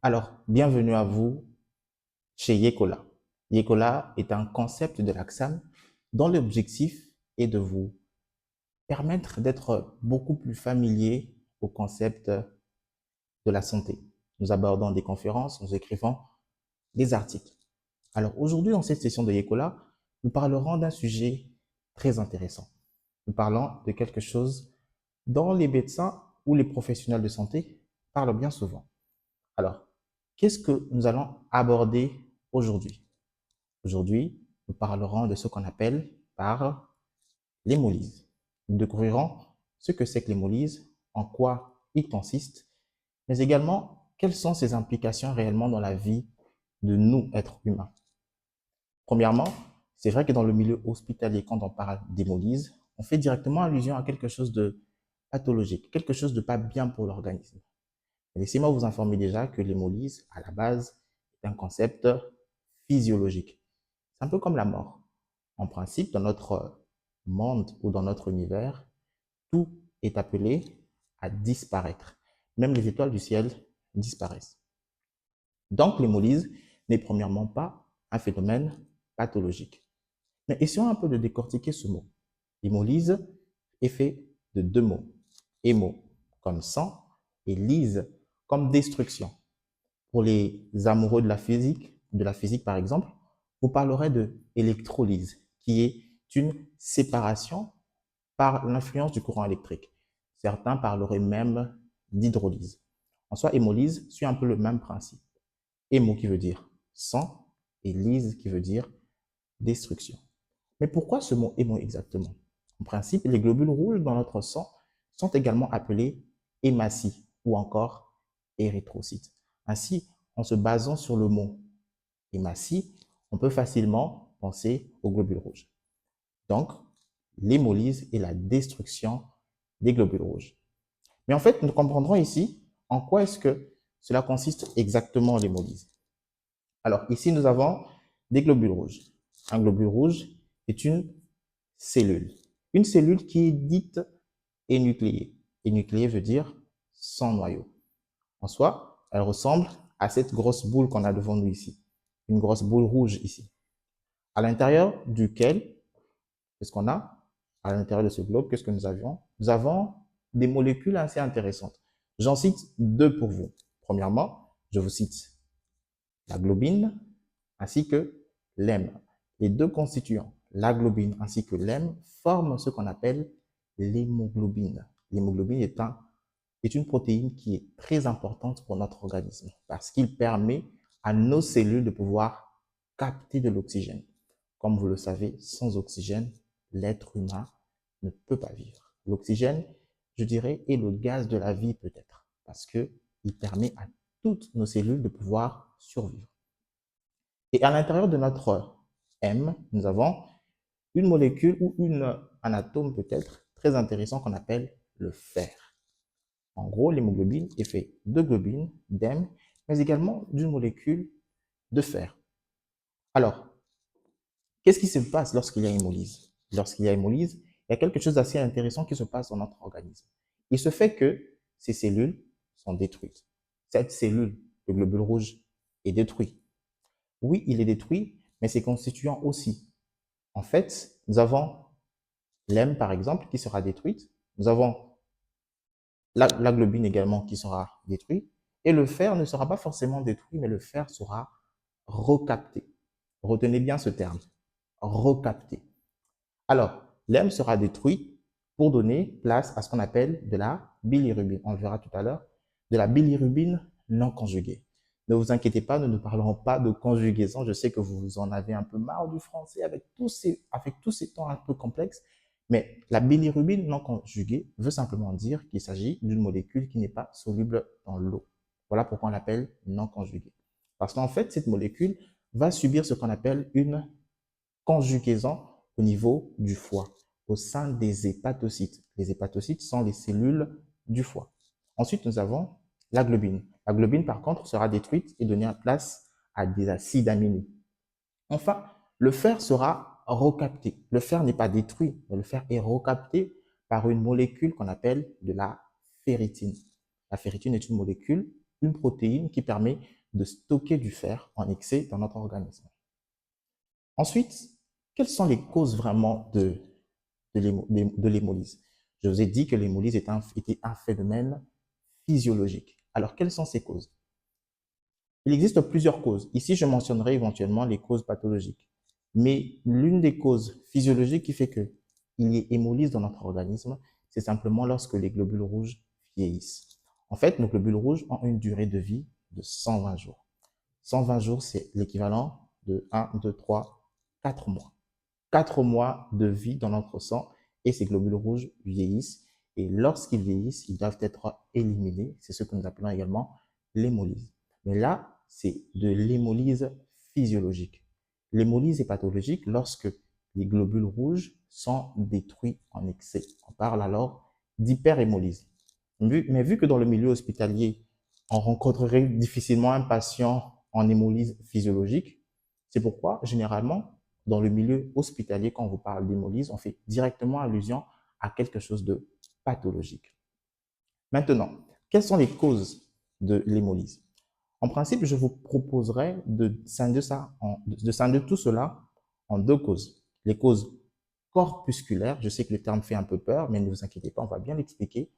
Alors, bienvenue à vous chez Yekola. Yekola est un concept de l'Axam dont l'objectif est de vous permettre d'être beaucoup plus familier au concept de la santé. Nous abordons des conférences, nous écrivons des articles. Alors aujourd'hui, dans cette session de Yekola, nous parlerons d'un sujet très intéressant. Nous parlons de quelque chose dont les médecins ou les professionnels de santé parlent bien souvent. Alors, qu'est-ce que nous allons aborder aujourd'hui? Aujourd'hui, nous parlerons de ce qu'on appelle par l'hémolyse. Nous découvrirons ce que c'est que l'hémolyse, en quoi il consiste, mais également quelles sont ses implications réellement dans la vie de nous, êtres humains. Premièrement, c'est vrai que dans le milieu hospitalier, quand on parle d'hémolyse, on fait directement allusion à quelque chose de pathologique, quelque chose de pas bien pour l'organisme. Laissez-moi vous informer déjà que l'hémolyse, à la base, est un concept physiologique. C'est un peu comme la mort. En principe, dans notre monde ou dans notre univers, tout est appelé à disparaître. Même les étoiles du ciel disparaissent. Donc, l'hémolyse n'est premièrement pas un phénomène pathologique. Mais essayons un peu de décortiquer ce mot. L'hémolyse est fait de deux mots. Hémo comme sang et lyse comme destruction. Pour les amoureux de la physique par exemple, vous parlerez de électrolyse, qui est une séparation par l'influence du courant électrique. Certains parleraient même d'hydrolyse. En soi, hémolyse suit un peu le même principe. Hémo qui veut dire sang et lyse qui veut dire destruction. Mais pourquoi ce mot hémo exactement? En principe, les globules rouges dans notre sang sont également appelés hématies ou encore érythrocytes. Ainsi, en se basant sur le mot hématie, on peut facilement penser aux globules rouges. Donc, l'hémolyse est la destruction des globules rouges. Mais en fait, nous comprendrons ici en quoi est-ce que cela consiste exactement l'hémolyse. Alors, ici, nous avons des globules rouges. Un globule rouge est une cellule. Une cellule qui est dite énucléée. Énucléée veut dire sans noyau. En soi, elle ressemble à cette grosse boule qu'on a devant nous ici. Une grosse boule rouge ici. À l'intérieur duquel, qu'est-ce qu'on a? À l'intérieur de ce globe, qu'est-ce que nous avions? Nous avons des molécules assez intéressantes. J'en cite deux pour vous. Premièrement, je vous cite la globine ainsi que l'hème. Les deux constituants, la globine ainsi que l'hème, forment ce qu'on appelle l'hémoglobine. L'hémoglobine est une protéine qui est très importante pour notre organisme parce qu'il permet à nos cellules de pouvoir capter de l'oxygène. Comme vous le savez, sans oxygène, l'être humain ne peut pas vivre. L'oxygène, je dirais, est le gaz de la vie peut-être parce qu'il permet à toutes nos cellules de pouvoir survivre. Et à l'intérieur de notre M, nous avons une molécule ou un atome peut-être très intéressant qu'on appelle le fer. En gros, l'hémoglobine est fait de globine, d'hème, mais également d'une molécule de fer. Alors, qu'est-ce qui se passe lorsqu'il y a hémolyse? Lorsqu'il y a hémolyse, il y a quelque chose d'assez intéressant qui se passe dans notre organisme. Il se fait que ces cellules sont détruites. Cette cellule, le globule rouge, est détruit. Oui, il est détruit, mais ses constituants aussi. En fait, nous avons l'hème, par exemple, qui sera détruite. Nous avons la globine également qui sera détruite. Et le fer ne sera pas forcément détruit, mais le fer sera recapté. Retenez bien ce terme, recapté. Alors, l'hème sera détruit pour donner place à ce qu'on appelle de la bilirubine. On le verra tout à l'heure, de la bilirubine non conjuguée. Ne vous inquiétez pas, nous ne parlerons pas de conjugaison. Je sais que vous en avez un peu marre du français avec tous ces temps un peu complexes. Mais la bilirubine non conjuguée veut simplement dire qu'il s'agit d'une molécule qui n'est pas soluble dans l'eau. Voilà pourquoi on l'appelle non conjuguée. Parce qu'en fait, cette molécule va subir ce qu'on appelle une conjugaison au niveau du foie, au sein des hépatocytes. Les hépatocytes sont les cellules du foie. Ensuite, nous avons la globine. La globine, par contre, sera détruite et donnera place à des acides aminés. Enfin, le fer sera recapté. Le fer n'est pas détruit, mais le fer est recapté par une molécule qu'on appelle de la ferritine. La ferritine est une molécule une protéine qui permet de stocker du fer en excès dans notre organisme. Ensuite, quelles sont les causes vraiment de l'hémolyse? Je vous ai dit que l'hémolyse était un phénomène physiologique. Alors, quelles sont ces causes? Il existe plusieurs causes. Ici, je mentionnerai éventuellement les causes pathologiques. Mais l'une des causes physiologiques qui fait qu'il y ait hémolyse dans notre organisme, c'est simplement lorsque les globules rouges vieillissent. En fait, nos globules rouges ont une durée de vie de 120 jours. 120 jours, c'est l'équivalent de 1, 2, 3, 4 mois. 4 mois de vie dans notre sang et ces globules rouges vieillissent. Et lorsqu'ils vieillissent, ils doivent être éliminés. C'est ce que nous appelons également l'hémolyse. Mais là, c'est de l'hémolyse physiologique. L'hémolyse est pathologique lorsque les globules rouges sont détruits en excès. On parle alors d'hyperhémolyse. Mais vu que dans le milieu hospitalier, on rencontrerait difficilement un patient en hémolyse physiologique, c'est pourquoi, généralement, dans le milieu hospitalier, quand on vous parle d'hémolyse, on fait directement allusion à quelque chose de pathologique. Maintenant, quelles sont les causes de l'hémolyse? En principe, je vous proposerai de scinder tout cela en deux causes. Les causes corpusculaires, je sais que le terme fait un peu peur, mais ne vous inquiétez pas, on va bien l'expliquer.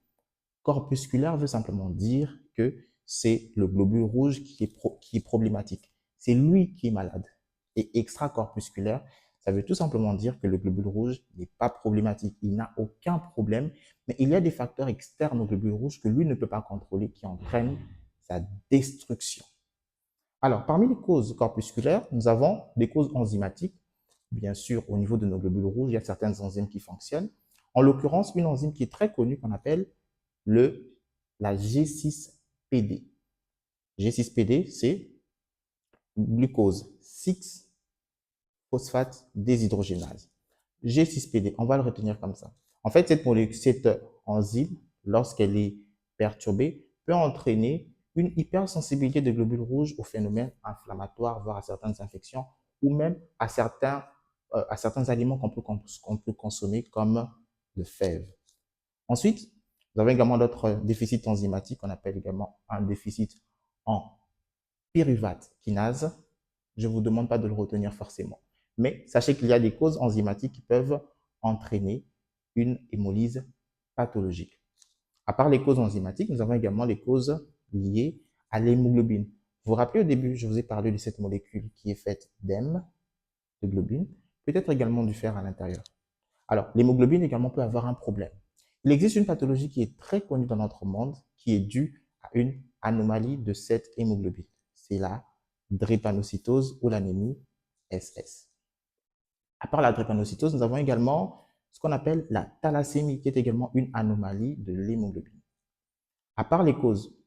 Corpusculaire veut simplement dire que c'est le globule rouge qui est problématique. C'est lui qui est malade. Et extracorpusculaire, ça veut tout simplement dire que le globule rouge n'est pas problématique. Il n'a aucun problème, mais il y a des facteurs externes au globule rouge que lui ne peut pas contrôler qui entraînent sa destruction. Alors, parmi les causes corpusculaires, nous avons des causes enzymatiques. Bien sûr, au niveau de nos globules rouges, il y a certaines enzymes qui fonctionnent. En l'occurrence, une enzyme qui est très connue qu'on appelle la G6PD. G6PD, c'est glucose 6-phosphate déshydrogénase. G6PD, on va le retenir comme ça. En fait, cette enzyme, lorsqu'elle est perturbée, peut entraîner une hypersensibilité des globules rouges aux phénomènes inflammatoires, voire à certaines infections, ou même à certains aliments qu'on peut consommer comme le fève. Ensuite, nous avons également d'autres déficits enzymatiques qu'on appelle également un déficit en pyruvate kinase. Je ne vous demande pas de le retenir forcément. Mais sachez qu'il y a des causes enzymatiques qui peuvent entraîner une hémolyse pathologique. À part les causes enzymatiques, nous avons également les causes liées à l'hémoglobine. Vous vous rappelez au début, je vous ai parlé de cette molécule qui est faite d'hème, de globine, peut-être également du fer à l'intérieur. Alors, l'hémoglobine également peut avoir un problème. Il existe une pathologie qui est très connue dans notre monde, qui est due à une anomalie de cette hémoglobine. C'est la drépanocytose ou l'anémie SS. À part la drépanocytose, nous avons également ce qu'on appelle la thalassémie, qui est également une anomalie de l'hémoglobine. À part les causes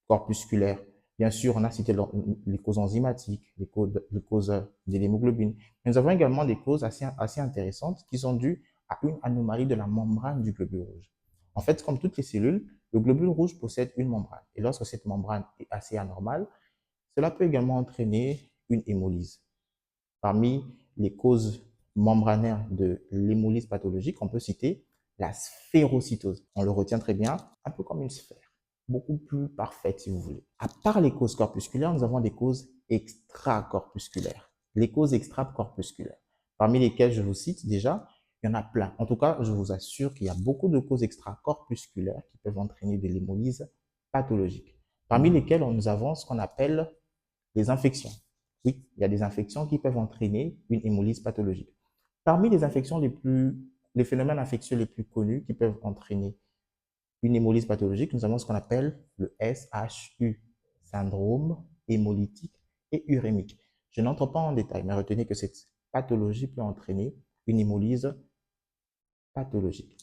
corpusculaires, bien sûr, on a cité les causes enzymatiques, les causes de l'hémoglobine, mais nous avons également des causes assez intéressantes qui sont dues à une anomalie de la membrane du globule rouge. En fait, comme toutes les cellules, le globule rouge possède une membrane. Et lorsque cette membrane est assez anormale, cela peut également entraîner une hémolyse. Parmi les causes membranaires de l'hémolyse pathologique, on peut citer la sphérocytose. On le retient très bien, un peu comme une sphère, beaucoup plus parfaite si vous voulez. À part les causes corpusculaires, nous avons des causes extracorpusculaires. Les causes extracorpusculaires, parmi lesquelles je vous cite déjà, il y en a plein. En tout cas, je vous assure qu'il y a beaucoup de causes extracorpusculaires qui peuvent entraîner de l'hémolyse pathologique. Parmi lesquelles nous avons ce qu'on appelle les infections. Oui, il y a des infections qui peuvent entraîner une hémolyse pathologique. Parmi les phénomènes infectieux les plus connus qui peuvent entraîner une hémolyse pathologique, nous avons ce qu'on appelle le SHU, syndrome hémolytique et urémique. Je n'entre pas en détail, mais retenez que cette pathologie peut entraîner une hémolyse pathologique.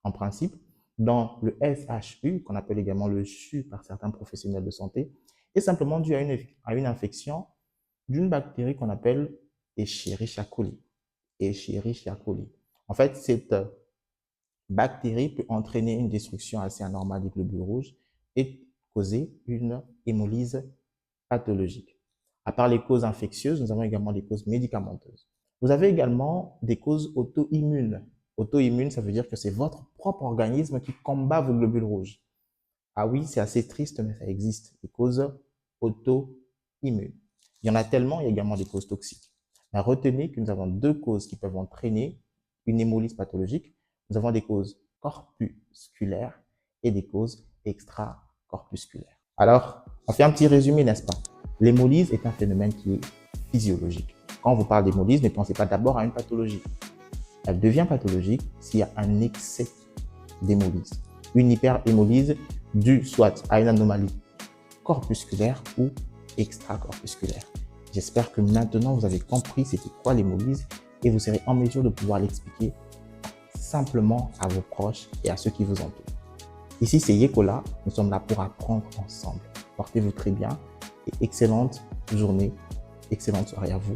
En principe, dans le SHU, qu'on appelle également le CHU par certains professionnels de santé, est simplement dû à une infection d'une bactérie qu'on appelle Escherichia coli. Escherichia coli. En fait, cette bactérie peut entraîner une destruction assez anormale des globules rouges et causer une hémolyse pathologique. À part les causes infectieuses, nous avons également des causes médicamenteuses. Vous avez également des causes auto-immunes. Auto-immune, ça veut dire que c'est votre propre organisme qui combat vos globules rouges. Ah oui, c'est assez triste, mais ça existe. Les causes auto-immunes. Il y en a tellement, il y a également des causes toxiques. Mais retenez que nous avons deux causes qui peuvent entraîner une hémolyse pathologique. Nous avons des causes corpusculaires et des causes extracorpusculaires. Alors, on fait un petit résumé, n'est-ce pas? L'hémolyse est un phénomène qui est physiologique. Quand on vous parle d'hémolyse, ne pensez pas d'abord à une pathologie. Elle devient pathologique s'il y a un excès d'hémolyse, une hyperhémolyse due soit à une anomalie corpusculaire ou extracorpusculaire. J'espère que maintenant vous avez compris c'était quoi l'hémolyse et vous serez en mesure de pouvoir l'expliquer simplement à vos proches et à ceux qui vous entourent. Ici c'est Yekola, nous sommes là pour apprendre ensemble. Portez-vous très bien et excellente journée, excellente soirée à vous.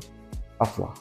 Au revoir.